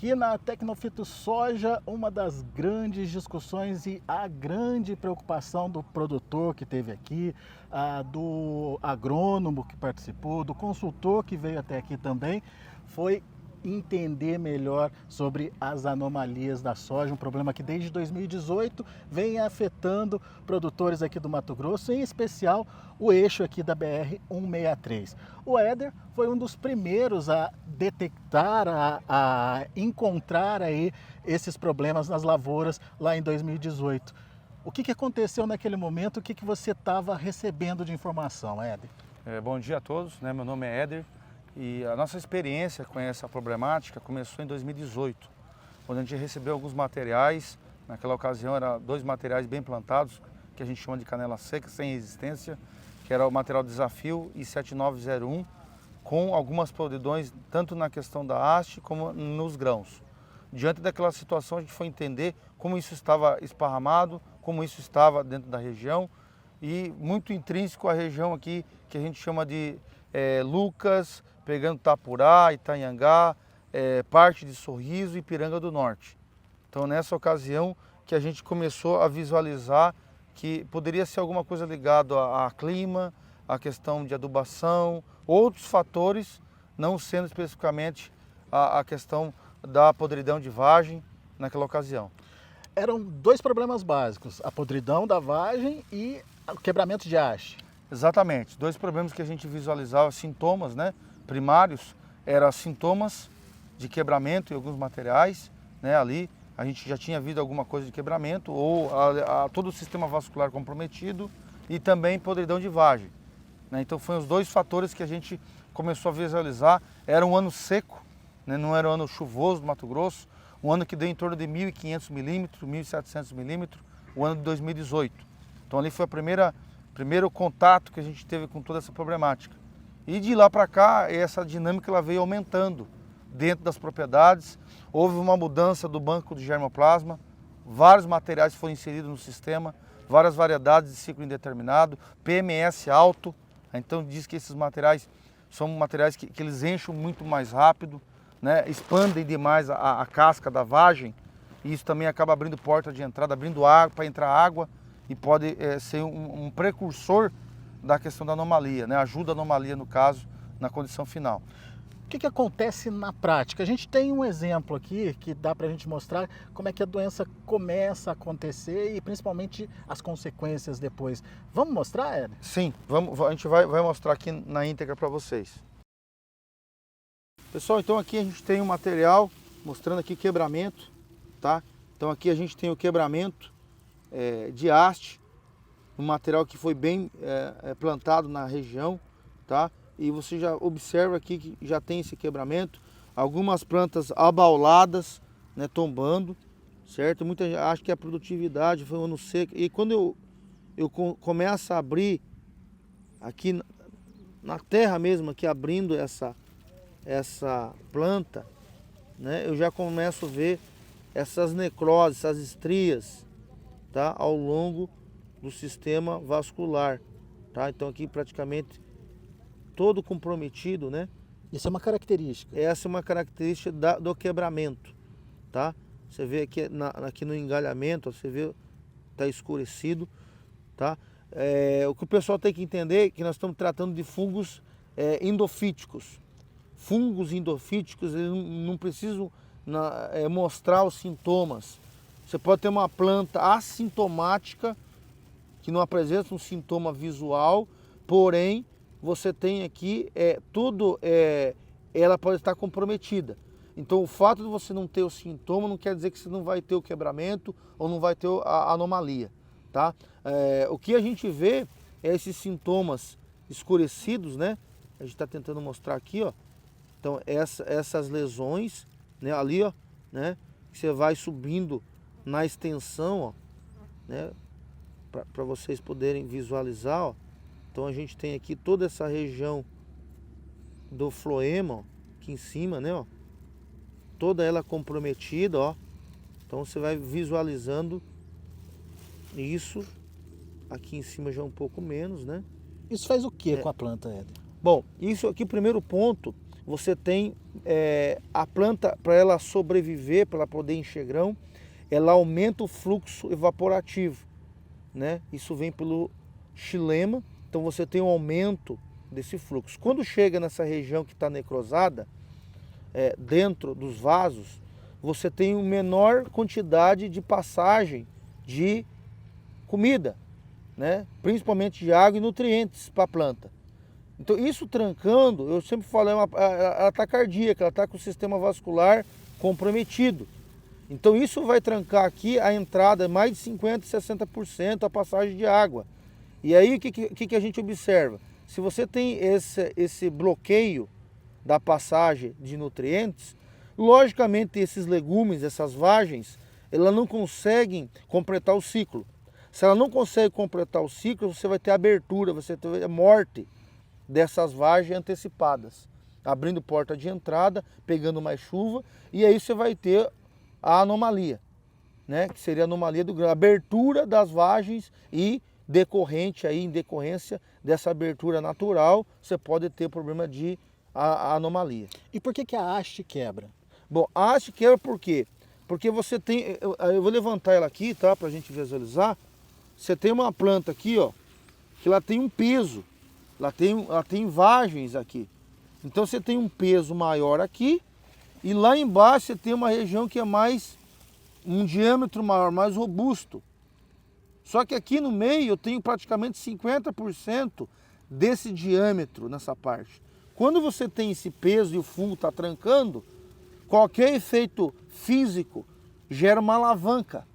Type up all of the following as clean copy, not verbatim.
Aqui na Tecnofito Soja, uma das grandes discussões e a grande preocupação do produtor que teve aqui, do agrônomo que participou, do consultor que veio até aqui também, foi entender melhor sobre as anomalias da soja, um problema que desde 2018 vem afetando produtores aqui do Mato Grosso, em especial o eixo aqui da BR-163. O Éder foi um dos primeiros a detectar, a encontrar aí esses problemas nas lavouras lá em 2018. O que aconteceu naquele momento? O que você estava recebendo de informação, Éder? Bom dia a todos, meu nome é Éder. E a nossa experiência com essa problemática começou em 2018, quando a gente recebeu alguns materiais. Naquela ocasião eram 2 materiais bem plantados, que a gente chama de canela seca, sem resistência, que era o material Desafio e 7901, com algumas podridões, tanto na questão da haste como nos grãos. Diante daquela situação, a gente foi entender como isso estava esparramado, como isso estava dentro da região, e muito intrínseco à região aqui, que a gente chama de Lucas, pegando Tapurá, Itanhangá, parte de Sorriso e Ipiranga do Norte. Então, nessa ocasião que a gente começou a visualizar que poderia ser alguma coisa ligada a clima, a questão de adubação, outros fatores, não sendo especificamente a questão da podridão de vagem naquela ocasião. Eram 2 problemas básicos, a podridão da vagem e o quebramento de haste. Exatamente, 2 problemas que a gente visualizava, sintomas, primários, eram sintomas de quebramento em alguns materiais, ali a gente já tinha visto alguma coisa de quebramento ou todo o sistema vascular comprometido e também podridão de vagem. Então foram os 2 fatores que a gente começou a visualizar. Era um ano seco, não era um ano chuvoso do Mato Grosso, um ano que deu em torno de 1.500 milímetros, 1.700 milímetros, o ano de 2018. Então ali foi primeiro contato que a gente teve com toda essa problemática. E de lá para cá, essa dinâmica ela veio aumentando dentro das propriedades. Houve uma mudança do banco de germoplasma, vários materiais foram inseridos no sistema, várias variedades de ciclo indeterminado, PMS alto. Então diz que esses materiais são materiais que eles enchem muito mais rápido, expandem demais a casca da vagem, e isso também acaba abrindo porta de entrada, abrindo água para entrar água, e pode ser um precursor da questão da anomalia, ajuda a anomalia no caso, na condição final. O que acontece na prática? A gente tem um exemplo aqui que dá para a gente mostrar como é que a doença começa a acontecer e principalmente as consequências depois. Vamos mostrar, Éder? Sim, a gente vai mostrar aqui na íntegra para vocês. Pessoal, então aqui a gente tem um material mostrando aqui quebramento, tá? Então aqui a gente tem o quebramento de haste, um material que foi bem plantado na região, tá? E você já observa aqui que já tem esse quebramento, algumas plantas abauladas, tombando, certo? Muita gente acha que a produtividade foi um ano seco, e quando eu começo a abrir aqui na terra mesmo, aqui abrindo essa planta, eu já começo a ver essas necroses, essas estrias, tá? Ao longo do sistema vascular, tá? Então aqui praticamente todo comprometido, Isso é uma característica. Essa é uma característica do quebramento, tá? Você vê aqui no engalhamento, você vê, tá escurecido, tá? O que o pessoal tem que entender é que nós estamos tratando de fungos endofíticos. Fungos endofíticos, eles não precisam mostrar os sintomas. Você pode ter uma planta assintomática, que não apresenta um sintoma visual, porém, você tem aqui ela pode estar comprometida. Então o fato de você não ter o sintoma não quer dizer que você não vai ter o quebramento ou não vai ter a anomalia, tá? O que a gente vê é esses sintomas escurecidos, A gente está tentando mostrar aqui, ó. Então essas lesões, ali, ó, que você vai subindo na extensão, ó, para vocês poderem visualizar, ó. Então a gente tem aqui toda essa região do floema, ó, aqui em cima, ó, toda ela comprometida, ó. Então você vai visualizando isso. Aqui em cima já um pouco menos, Isso faz o que com a planta, Éder? Bom, isso aqui, primeiro ponto, você tem a planta, para ela sobreviver, para ela poder encher grão, ela aumenta o fluxo evaporativo, né? Isso vem pelo xilema, então você tem um aumento desse fluxo. Quando chega nessa região que está necrosada, dentro dos vasos, você tem uma menor quantidade de passagem de comida, né? Principalmente de água e nutrientes para a planta. Então isso trancando, eu sempre falo, ela está cardíaca, ela está com o sistema vascular comprometido. Então isso vai trancar aqui a entrada mais de 50%, 60% a passagem de água. E aí o que a gente observa? Se você tem esse bloqueio da passagem de nutrientes, logicamente esses legumes, essas vagens, elas não conseguem completar o ciclo. Se ela não consegue completar o ciclo, você vai ter abertura, você vai ter morte dessas vagens antecipadas, abrindo porta de entrada, pegando mais chuva, e aí você vai ter a anomalia, né? Que seria a anomalia do grão, abertura das vagens e em decorrência dessa abertura natural, você pode ter problema de anomalia. E por que a haste quebra? Bom, a haste quebra por quê? Porque você tem, eu vou levantar ela aqui, tá, pra gente visualizar. Você tem uma planta aqui, ó, que ela tem um peso, ela tem vagens aqui. Então você tem um peso maior aqui e lá embaixo você tem uma região que é um diâmetro maior, mais robusto. Só que aqui no meio eu tenho praticamente 50% desse diâmetro nessa parte. Quando você tem esse peso e o fungo está trancando, qualquer efeito físico gera uma alavanca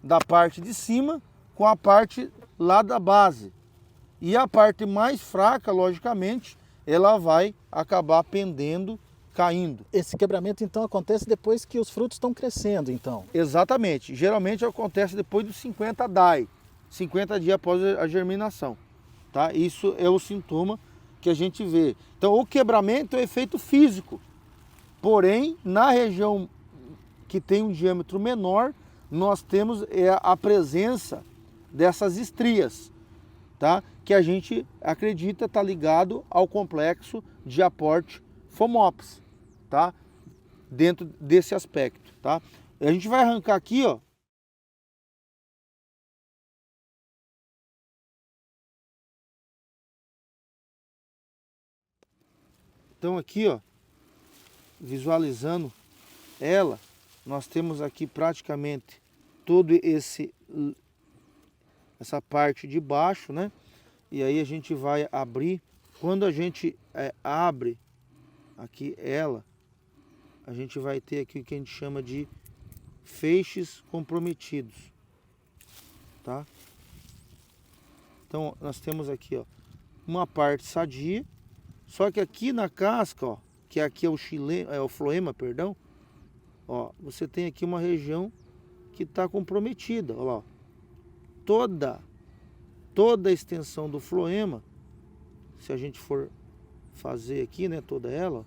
da parte de cima com a parte lá da base. E a parte mais fraca, logicamente, ela vai acabar pendendo, caindo. Esse quebramento então acontece depois que os frutos estão crescendo, então? Exatamente. Geralmente acontece depois dos 50 DAI, 50 dias após a germinação. Tá? Isso é o sintoma que a gente vê. Então o quebramento é efeito físico. Porém, na região que tem um diâmetro menor, nós temos a presença dessas estrias, tá? Que a gente acredita estar ligado ao complexo de aporte FOMOPS, tá? Dentro desse aspecto, tá? A gente vai arrancar aqui, ó. Então aqui, ó, visualizando ela, nós temos aqui praticamente todo essa parte de baixo, né? E aí a gente vai abrir. Quando a gente abre aqui ela, a gente vai ter aqui o que a gente chama de feixes comprometidos, tá? Então nós temos aqui, ó, uma parte sadia, só que aqui na casca, ó, que aqui é o floema, perdão, ó, você tem aqui uma região que está comprometida, ó lá, ó. Toda a extensão do floema, se a gente for fazer aqui, né, toda ela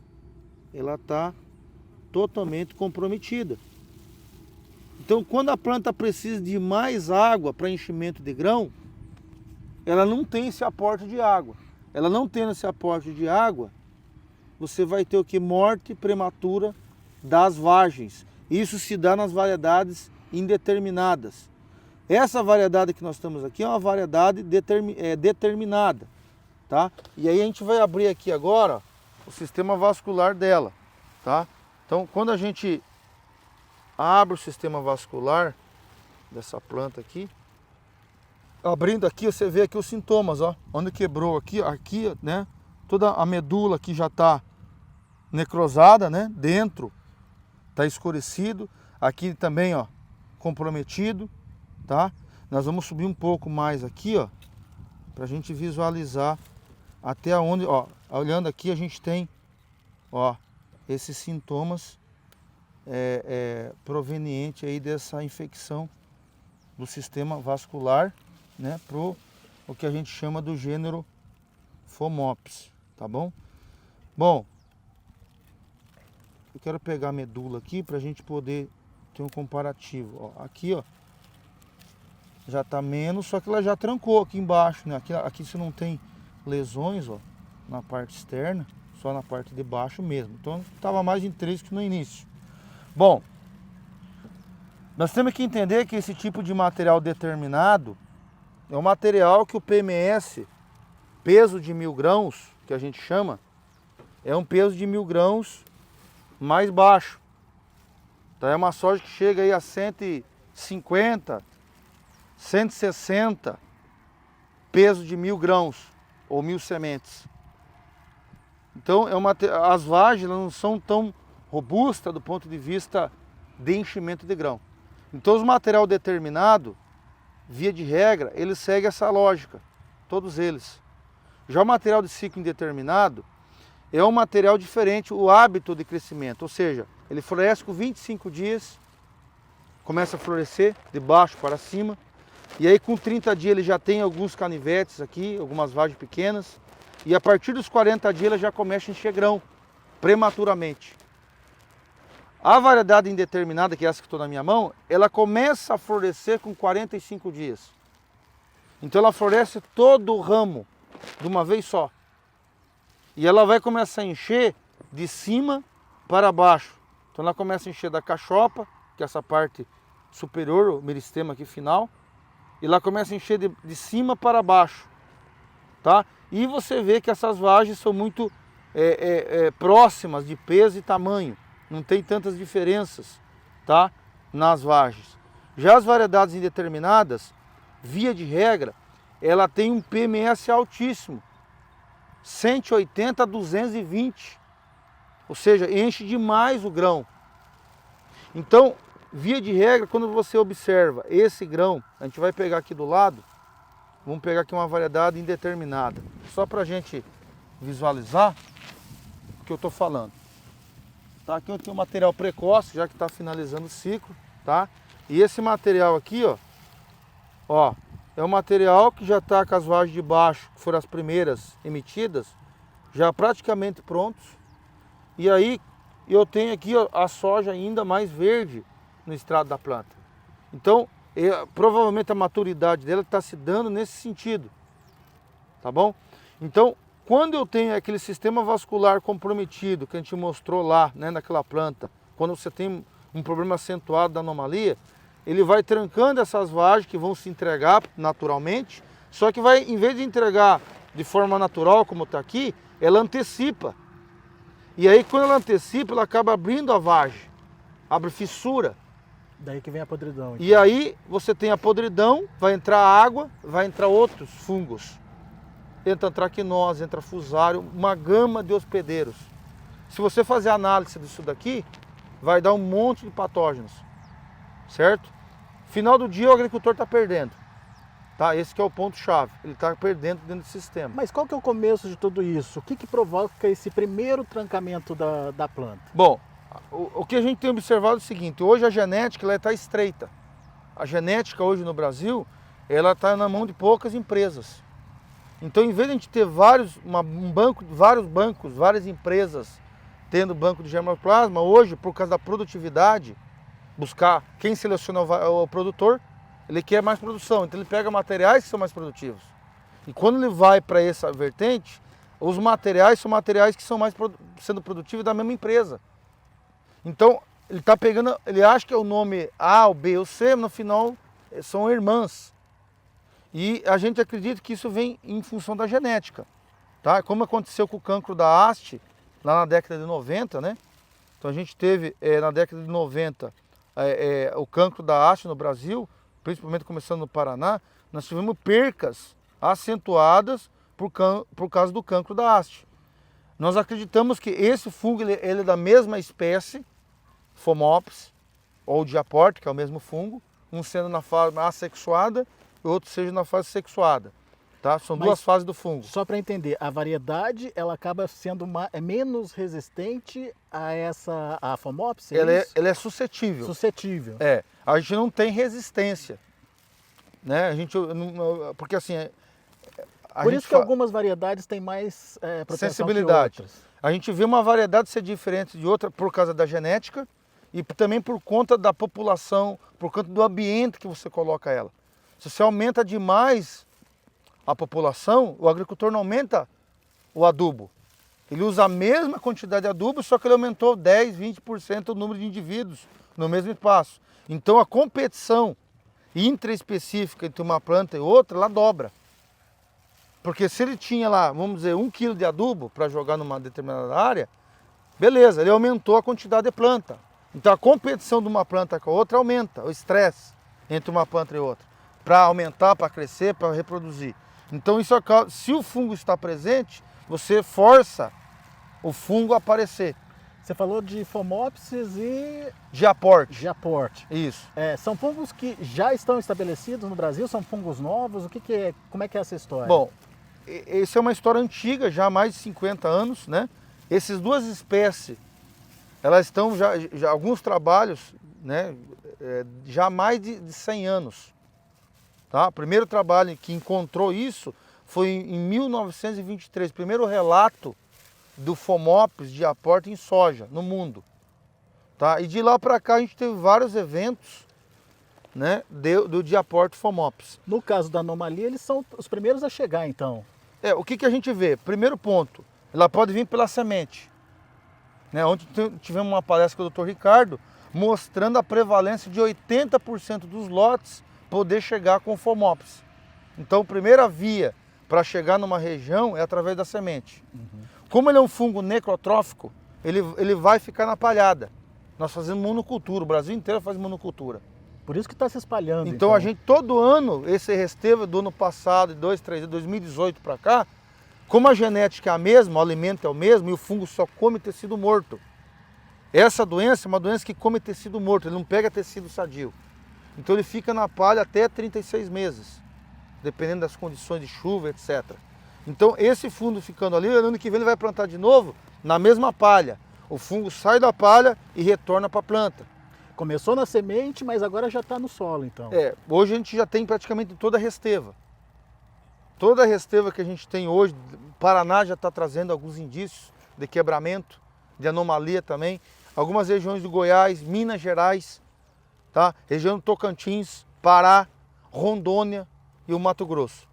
está totalmente comprometida. Então, quando a planta precisa de mais água para enchimento de grão, ela não tem esse aporte de água. Ela não tendo esse aporte de água, você vai ter o que? Morte prematura das vagens. Isso se dá nas variedades indeterminadas. Essa variedade que nós estamos aqui é uma variedade determinada, tá? E aí a gente vai abrir aqui agora, ó, o sistema vascular dela, tá? Então, quando a gente abre o sistema vascular dessa planta aqui, abrindo aqui, você vê aqui os sintomas, ó, onde quebrou aqui, né? Toda a medula aqui já está necrosada, né? Dentro está escurecido, aqui também, ó, comprometido, tá? Nós vamos subir um pouco mais aqui, ó, para a gente visualizar até onde, ó, olhando aqui a gente tem, ó, esses sintomas provenientes aí dessa infecção do sistema vascular, né, pro o que a gente chama do gênero FOMOPS, tá bom? Bom, eu quero pegar a medula aqui para a gente poder ter um comparativo. Ó, aqui, ó, já está menos, só que ela já trancou aqui embaixo, né? Aqui você não tem lesões, ó. na parte externa, só na parte de baixo mesmo. Então estava mais intrínseco no início. Bom, nós temos que entender que esse tipo de material determinado é um material que o PMS, peso de 1000 grãos, que a gente chama, é um peso de 1000 grãos mais baixo. Então é uma soja que chega aí a 150, 160 peso de 1000 grãos ou 1000 sementes. Então as vagens não são tão robustas do ponto de vista de enchimento de grão. Então os material determinado, via de regra, ele segue essa lógica, todos eles. Já o material de ciclo indeterminado é um material diferente, o hábito de crescimento, ou seja, ele floresce com 25 dias, começa a florescer de baixo para cima, e aí com 30 dias ele já tem alguns canivetes aqui, algumas vagens pequenas, e a partir dos 40 dias ele já começa a encher grão, prematuramente. A variedade indeterminada, que é essa que estou na minha mão, ela começa a florescer com 45 dias. Então ela floresce todo o ramo, de uma vez só. E ela vai começar a encher de cima para baixo. Então ela começa a encher da cachopa, que é essa parte superior, o meristema aqui final. E ela começa a encher de cima para baixo. Tá? E você vê que essas vagens são muito próximas de peso e tamanho. Não tem tantas diferenças, tá, nas vagens. Já as variedades indeterminadas, via de regra, ela tem um PMS altíssimo. 180 a 220. Ou seja, enche demais o grão. Então, via de regra, quando você observa esse grão, a gente vai pegar aqui do lado, vamos pegar aqui uma variedade indeterminada, só para a gente visualizar o que eu estou falando. Tá, aqui eu tenho um material precoce, já que está finalizando o ciclo, tá? E esse material aqui, ó, é um material que já está com as vagens de baixo, que foram as primeiras emitidas, já praticamente prontos. E aí eu tenho aqui, ó, a soja ainda mais verde no estrado da planta. Então, provavelmente a maturidade dela está se dando nesse sentido, tá bom? Então, quando eu tenho aquele sistema vascular comprometido, que a gente mostrou lá, né, naquela planta, quando você tem um problema acentuado da anomalia, ele vai trancando essas vagens que vão se entregar naturalmente, só que vai, em vez de entregar de forma natural, como está aqui, ela antecipa. E aí, quando ela antecipa, ela acaba abrindo a vagem, abre fissura. Daí que vem a podridão. Então. E aí, você tem a podridão, vai entrar água, vai entrar outros fungos. Entra traquinose, entra fusário, uma gama de hospedeiros. Se você fazer análise disso daqui, vai dar um monte de patógenos, certo? Final do dia o agricultor está perdendo, tá? Esse que é o ponto-chave, ele está perdendo dentro do sistema. Mas qual que é o começo de tudo isso? O que provoca esse primeiro trancamento da planta? Bom, o que a gente tem observado é o seguinte, hoje a genética está estreita. A genética hoje no Brasil, ela está na mão de poucas empresas. Então, em vez de a gente ter vários bancos, várias empresas tendo banco de germoplasma, hoje, por causa da produtividade, buscar quem seleciona o produtor, ele quer mais produção. Então, ele pega materiais que são mais produtivos. E quando ele vai para essa vertente, os materiais são materiais que são mais sendo produtivos da mesma empresa. Então, ele está pegando, ele acha que é o nome A, o B ou C, mas no final são irmãs. E a gente acredita que isso vem em função da genética, tá? Como aconteceu com o cancro da haste, lá na década de 90, né? Então a gente teve na década de 90 o cancro da haste no Brasil, principalmente começando no Paraná, nós tivemos percas acentuadas por causa do cancro da haste. Nós acreditamos que esse fungo ele é da mesma espécie, Phomopsis, ou Diaporte, que é o mesmo fungo, um sendo na fase assexuada, e outro seja na fase sexuada, tá? São duas fases do fungo. Só para entender, a variedade ela acaba sendo menos resistente a Phomopsis? Ela é suscetível. Suscetível. A gente não tem resistência, né? Porque assim, por isso que algumas variedades têm mais proteção sensibilidade. Que outras. A gente vê uma variedade ser diferente de outra por causa da genética e também por conta da população, por conta do ambiente que você coloca ela. Se você aumenta demais a população, o agricultor não aumenta o adubo. Ele usa a mesma quantidade de adubo, só que ele aumentou 10, 20% o número de indivíduos no mesmo espaço. Então a competição intraespecífica entre uma planta e outra, ela dobra. Porque se ele tinha lá, vamos dizer, 1 kg de adubo para jogar numa determinada área, beleza, ele aumentou a quantidade de planta. Então a competição de uma planta com a outra aumenta, o estresse entre uma planta e outra, para aumentar, para crescer, para reproduzir. Então isso acaba, se o fungo está presente, você força o fungo a aparecer. Você falou de Phomopsis e De aporte. de aporte. Isso. São fungos que já estão estabelecidos no Brasil? São fungos novos? Como é que é essa história? Bom, essa é uma história antiga, já há mais de 50 anos, né? Essas duas espécies, elas estão já alguns trabalhos, né? Já há mais de 100 anos. Tá? O primeiro trabalho que encontrou isso foi em 1923, o primeiro relato do Phomopsis de aporte em soja no mundo. Tá? E de lá para cá a gente teve vários eventos, né, de aporte Phomopsis. No caso da anomalia, eles são os primeiros a chegar, então. O que a gente vê? Primeiro ponto, ela pode vir pela semente. Né? Ontem tivemos uma palestra com o Dr. Ricardo mostrando a prevalência de 80% dos lotes poder chegar com Phomopsis. Então a primeira via para chegar numa região é através da semente. Como ele é um fungo necrotrófico, ele vai ficar na palhada. Nós fazemos monocultura, o Brasil inteiro faz monocultura. Por isso que está se espalhando. Então a gente, todo ano, esse resteva do ano passado, de 2018 para cá, como a genética é a mesma, o alimento é o mesmo e o fungo só come tecido morto. Essa doença é uma doença que come tecido morto, ele não pega tecido sadio. Então ele fica na palha até 36 meses, dependendo das condições de chuva, etc. Então esse fungo ficando ali, ano que vem ele vai plantar de novo na mesma palha. O fungo sai da palha e retorna para a planta. Começou na semente, mas agora já está no solo, então. Hoje a gente já tem praticamente toda a resteva. Toda a resteva que a gente tem hoje, o Paraná já está trazendo alguns indícios de quebramento, de anomalia também. Algumas regiões do Goiás, Minas Gerais, tá? Região do Tocantins, Pará, Rondônia e o Mato Grosso.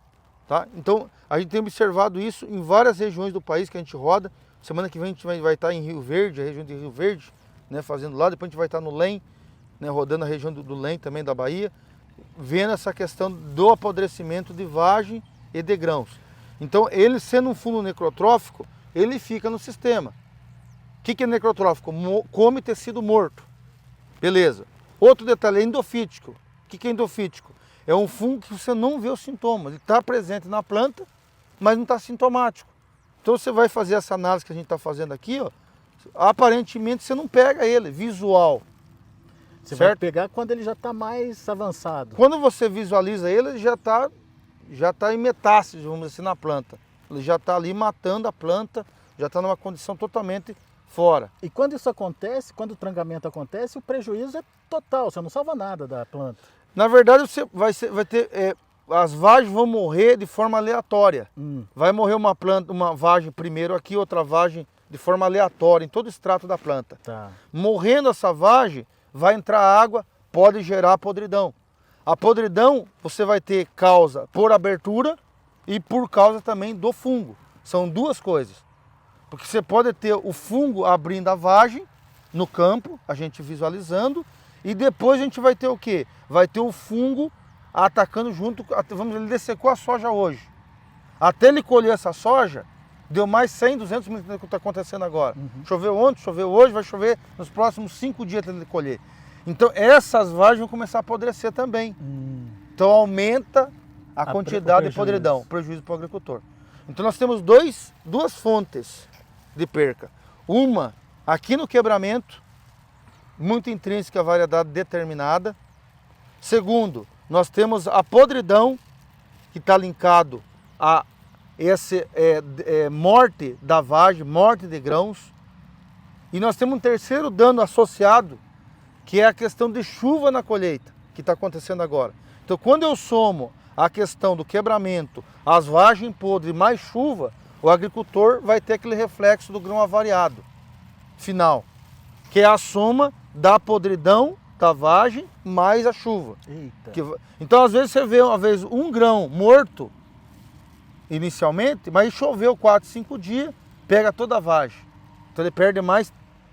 Tá? Então a gente tem observado isso em várias regiões do país que a gente roda. Semana que vem a gente vai estar em Rio Verde, a região de Rio Verde, né, fazendo lá. Depois a gente vai estar no LEM, né, rodando a região do LEM também da Bahia, vendo essa questão do apodrecimento de vagem e de grãos. Então ele sendo um fungo necrotrófico, ele fica no sistema. O que é necrotrófico? Come tecido morto. Beleza. Outro detalhe é endofítico. O que é endofítico? É um fungo que você não vê os sintomas. Ele está presente na planta, mas não está sintomático. Então você vai fazer essa análise que a gente está fazendo aqui, ó, aparentemente você não pega ele, visual. Você vai pegar quando ele já está mais avançado. Quando você visualiza ele, ele já está em metástase, vamos dizer assim, na planta. Ele já está ali matando a planta, já está numa condição totalmente fora. E quando isso acontece, quando o trangamento acontece, o prejuízo é total, você não salva nada da planta. Na verdade, você vai ter, as vagens vão morrer de forma aleatória. Vai morrer uma vagem primeiro aqui, outra vagem de forma aleatória, em todo o extrato da planta. Tá. Morrendo essa vagem, vai entrar água, pode gerar podridão. A podridão você vai ter causa por abertura e por causa também do fungo. São duas coisas. Porque você pode ter o fungo abrindo a vagem no campo, a gente visualizando, e depois a gente vai ter o quê? Vai ter o fungo atacando junto, vamos dizer, ele dessecou a soja hoje. Até ele colher essa soja, deu mais 100, 200 milímetros do que está acontecendo agora. Choveu ontem, choveu hoje, vai chover nos próximos 5 dias até ele colher. Então essas vagens vão começar a apodrecer também. Então aumenta a quantidade de podridão, prejuízo para o agricultor. Então nós temos duas fontes de perca. Uma, aqui no quebramento, muito intrínseca, variedade determinada. Segundo, nós temos a podridão, que está linkado a essa morte da vagem, morte de grãos. E nós temos um terceiro dano associado, que é a questão de chuva na colheita, que está acontecendo agora. Então quando eu somo a questão do quebramento, as vagens podres e mais chuva, o agricultor vai ter aquele reflexo do grão avariado final, que é a soma da podridão da vagem mais a chuva. Eita. Então às vezes você vê um grão morto inicialmente, mas choveu 4, 5 dias, pega toda a vagem. Então ele perde mais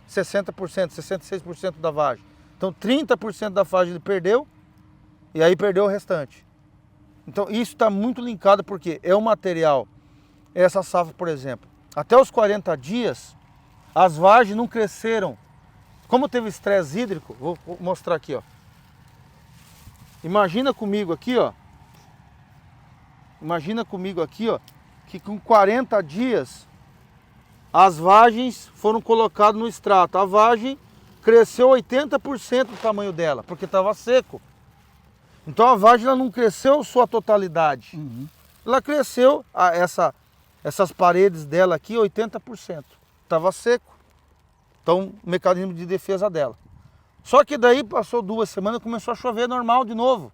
60%, 66% da vagem. Então 30% da vagem ele perdeu e aí perdeu o restante. Então isso está muito linkado porque é um material, essa safra, por exemplo, até os 40 dias, as vagens não cresceram. Como teve estresse hídrico, vou mostrar aqui, ó. Imagina comigo aqui, ó. Imagina comigo aqui, ó, que com 40 dias as vagens foram colocadas no extrato. A vagem cresceu 80% do tamanho dela, porque estava seco. Então a vagem ela não cresceu sua totalidade. Ela cresceu, essas paredes dela aqui, 80%. Estava seco. Então, mecanismo de defesa dela. Só que daí passou 2 semanas e começou a chover normal de novo.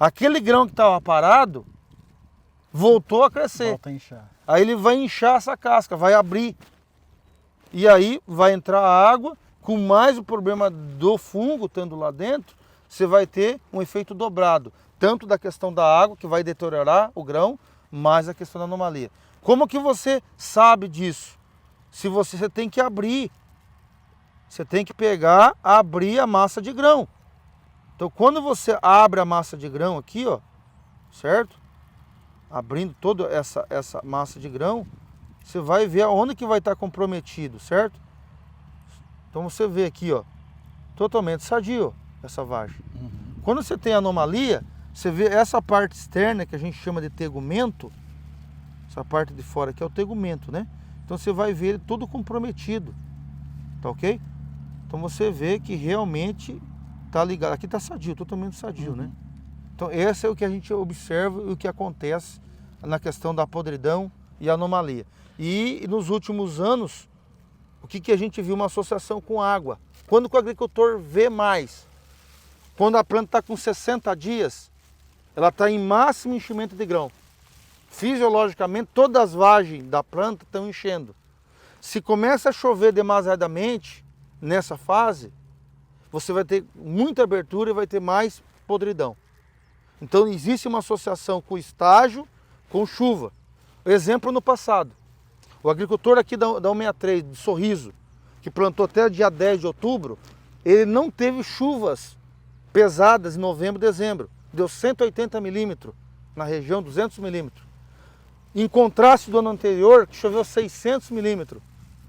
Aquele grão que estava parado voltou a crescer. Volta a inchar. Aí ele vai inchar essa casca, vai abrir. E aí vai entrar água, com mais o problema do fungo estando lá dentro, você vai ter um efeito dobrado. Tanto da questão da água, que vai deteriorar o grão, mais a questão da anomalia. Como que você sabe disso? Se você tem que abrir. Você tem que pegar, abrir a massa de grão. Então quando você abre a massa de grão aqui, ó, certo? Abrindo toda essa massa de grão, você vai ver aonde que vai estar comprometido, certo? Então você vê aqui, ó, totalmente sadio essa vagem. Quando você tem anomalia, você vê essa parte externa que a gente chama de tegumento, essa parte de fora aqui é o tegumento, né? Então você vai ver ele todo comprometido, tá ok? Então você vê que realmente tá ligado. Aqui tá sadio, totalmente sadio, né? Então esse é o que a gente observa e o que acontece na questão da podridão e anomalia. E nos últimos anos, o que a gente viu? Uma associação com água. Quando que o agricultor vê mais? Quando a planta está com 60 dias, ela está em máximo enchimento de grão. Fisiologicamente, todas as vagens da planta estão enchendo. Se começa a chover demasiadamente nessa fase, você vai ter muita abertura e vai ter mais podridão. Então existe uma associação com o estágio, com chuva. Exemplo no passado. O agricultor aqui da 163, de Sorriso, que plantou até dia 10 de outubro, ele não teve chuvas pesadas em novembro e dezembro. Deu 180 milímetros na região, 200 milímetros. Em contraste do ano anterior, que choveu 600 milímetros.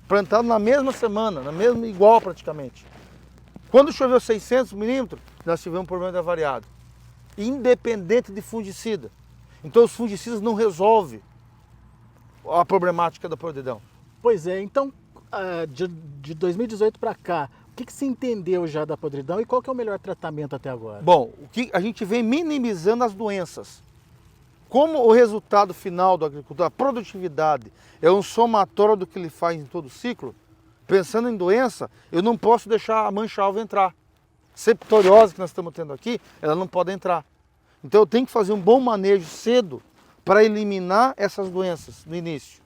Plantado na mesma semana, igual praticamente. Quando choveu 600 milímetros, nós tivemos um problema de avariado. Independente de fungicida. Então os fungicidas não resolvem a problemática da podridão. Pois é, então de 2018 para cá, o que se entendeu já da podridão e qual que é o melhor tratamento até agora? Bom, o que a gente vem minimizando as doenças. Como o resultado final do agricultor, a produtividade, é um somatório do que ele faz em todo o ciclo, pensando em doença, eu não posso deixar a mancha-alva entrar. Septoriose que nós estamos tendo aqui, ela não pode entrar. Então eu tenho que fazer um bom manejo cedo para eliminar essas doenças no início.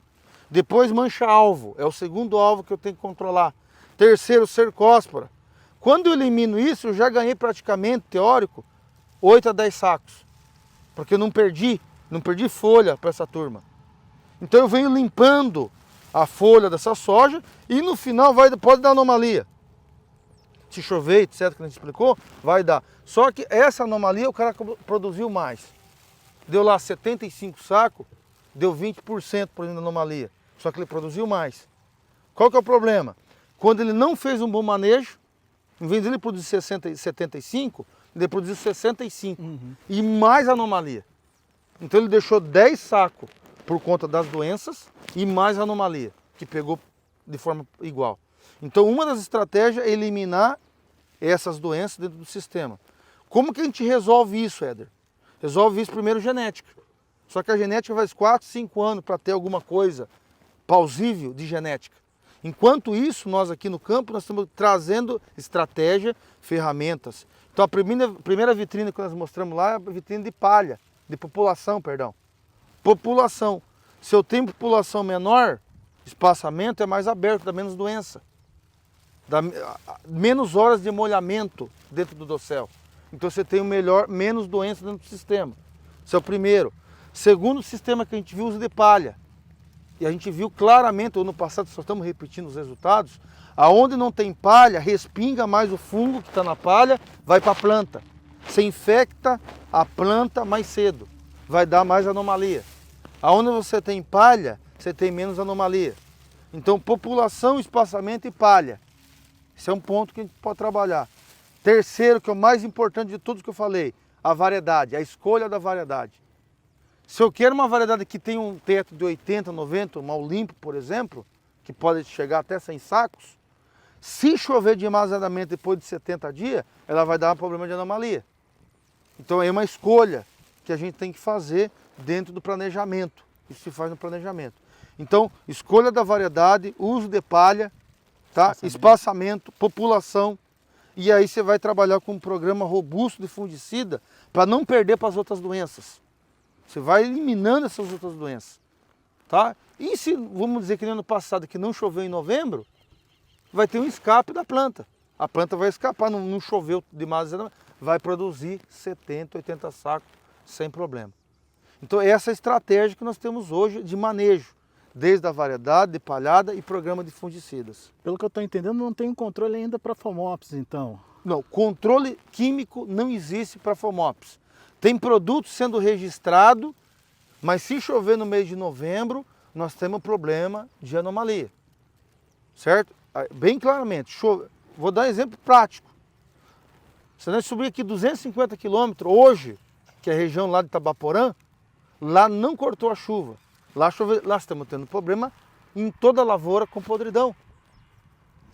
Depois mancha-alvo, é o segundo alvo que eu tenho que controlar. Terceiro, cercóspora. Quando eu elimino isso, eu já ganhei praticamente, teórico, 8 a 10 sacos. Porque eu não perdi folha para essa turma. Então eu venho limpando a folha dessa soja e no final pode dar anomalia. Se chover, etc, que a gente explicou, vai dar. Só que essa anomalia o cara produziu mais. Deu lá 75 sacos, deu 20% por exemplo de anomalia. Só que ele produziu mais. Qual que é o problema? Quando ele não fez um bom manejo, em vez de ele produzir 75, ele produziu 65. E mais anomalia. Então ele deixou 10 sacos por conta das doenças e mais anomalia, que pegou de forma igual. Então uma das estratégias é eliminar essas doenças dentro do sistema. Como que a gente resolve isso, Éder? Resolve isso primeiro genética. Só que a genética faz 4, 5 anos para ter alguma coisa plausível de genética. Enquanto isso, nós aqui no campo, nós estamos trazendo estratégia, ferramentas. Então a primeira vitrine que nós mostramos lá é a vitrine de palha, de população, perdão. População. Se eu tenho população menor, espaçamento é mais aberto, dá menos doença. Dá menos horas de molhamento dentro do dossel. Então você tem menos doença dentro do sistema. Esse é o primeiro. Segundo sistema que a gente viu, uso de palha. E a gente viu claramente, ano passado, só estamos repetindo os resultados, aonde não tem palha, respinga mais o fungo que está na palha, vai para a planta. Você infecta a planta mais cedo, vai dar mais anomalia. Aonde você tem palha, você tem menos anomalia. Então, população, espaçamento e palha. Esse é um ponto que a gente pode trabalhar. Terceiro, que é o mais importante de tudo que eu falei, a variedade, a escolha da variedade. Se eu quero uma variedade que tem um teto de 80, 90, mal limpo, por exemplo, que pode chegar até 100 sacos, se chover demasiadamente depois de 70 dias, ela vai dar um problema de anomalia. Então é uma escolha que a gente tem que fazer dentro do planejamento. Isso se faz no planejamento. Então, escolha da variedade, uso de palha, tá? Espaçamento, população. E aí você vai trabalhar com um programa robusto de fungicida para não perder para as outras doenças. Você vai eliminando essas outras doenças. Tá? E se, vamos dizer que no ano passado, que não choveu em novembro, vai ter um escape da planta. A planta vai escapar, não choveu demais, vai produzir 70, 80 sacos sem problema. Então essa é a estratégia que nós temos hoje de manejo, desde a variedade, de palhada e programa de fungicidas. Pelo que eu estou entendendo, não tem um controle ainda para FOMOPS, então? Não, controle químico não existe para FOMOPS. Tem produto sendo registrado, mas se chover no mês de novembro, nós temos problema de anomalia. Certo? Bem claramente. Vou dar um exemplo prático. Se nós subir aqui 250 quilômetros hoje, que é a região lá de Itabaporã, lá não cortou a chuva. Lá estamos tendo problema em toda a lavoura com podridão.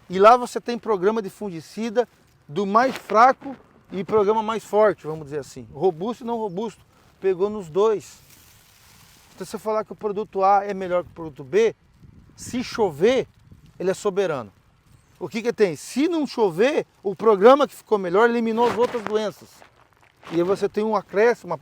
E lá você tem programa de fungicida do mais fraco e programa mais forte, vamos dizer assim. Robusto e não robusto. Pegou nos dois. Se você falar que o produto A é melhor que o produto B, se chover, ele é soberano. O que tem? Se não chover, o programa que ficou melhor eliminou as outras doenças. E aí você tem um acréscimo,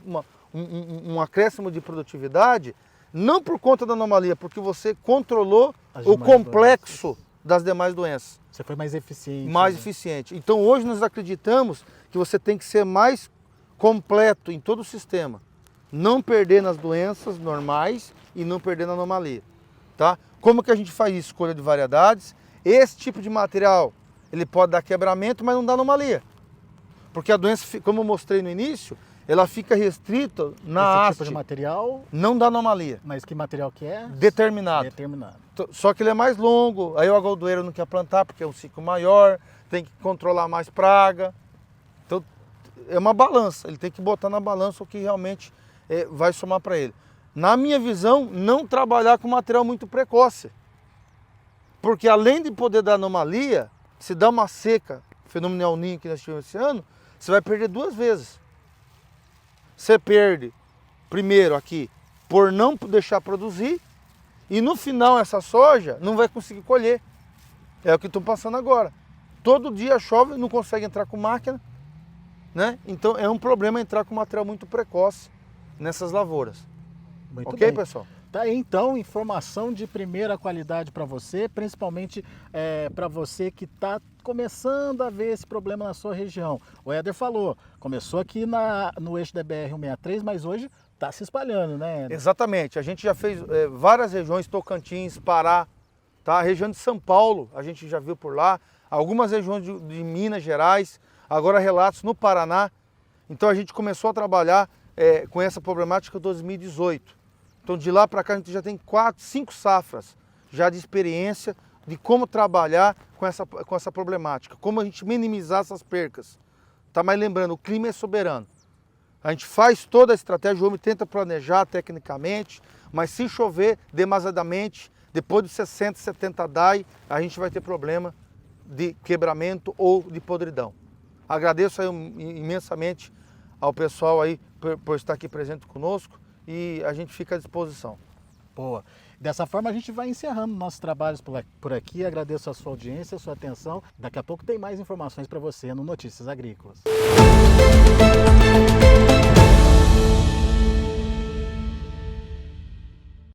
um acréscimo de produtividade, não por conta da anomalia, porque você controlou o complexo das demais doenças. Você foi mais eficiente. Mais eficiente. Então hoje nós acreditamos que você tem que ser mais completo em todo o sistema. Não perder nas doenças normais e não perder na anomalia. Tá? Como que a gente faz isso? Escolha de variedades. Esse tipo de material, ele pode dar quebramento, mas não dá anomalia. Porque a doença, como eu mostrei no início, ela fica restrita na haste. Esse tipo de material... Não dá anomalia. Mas que material que é? Determinado. Determinado. Só que ele é mais longo, aí o agoldoeiro não quer plantar porque é um ciclo maior, tem que controlar mais praga. Então é uma balança, ele tem que botar na balança o que realmente vai somar para ele. Na minha visão, não trabalhar com material muito precoce. Porque além de poder dar anomalia, se dá uma seca, fenômeno El Niño que nós tivemos esse ano, você vai perder duas vezes. Você perde, primeiro aqui, por não deixar produzir, e no final essa soja não vai conseguir colher. É o que estou passando agora. Todo dia chove, não consegue entrar com máquina, né? Então é um problema entrar com material muito precoce nessas lavouras. Muito ok, bem. pessoal? Tá aí então, informação de primeira qualidade para você, principalmente para você que está começando a ver esse problema na sua região. O Éder falou, começou aqui no eixo da BR-163, mas hoje está se espalhando, né, Éder? Exatamente, a gente já fez várias regiões, Tocantins, Pará, tá? A região de São Paulo, a gente já viu por lá, algumas regiões de Minas Gerais, agora relatos no Paraná. Então a gente começou a trabalhar com essa problemática em 2018. Então de lá para cá a gente já tem 4, 5 safras já de experiência de como trabalhar com essa problemática, como a gente minimizar essas percas. Tá? Mas lembrando, o clima é soberano. A gente faz toda a estratégia, o homem tenta planejar tecnicamente, mas se chover demasiadamente, depois de 60, 70 DAI, a gente vai ter problema de quebramento ou de podridão. Agradeço aí imensamente ao pessoal aí por estar aqui presente conosco e a gente fica à disposição. Boa. Dessa forma a gente vai encerrando nossos trabalhos por aqui. Agradeço a sua audiência, a sua atenção. Daqui a pouco tem mais informações para você no Notícias Agrícolas.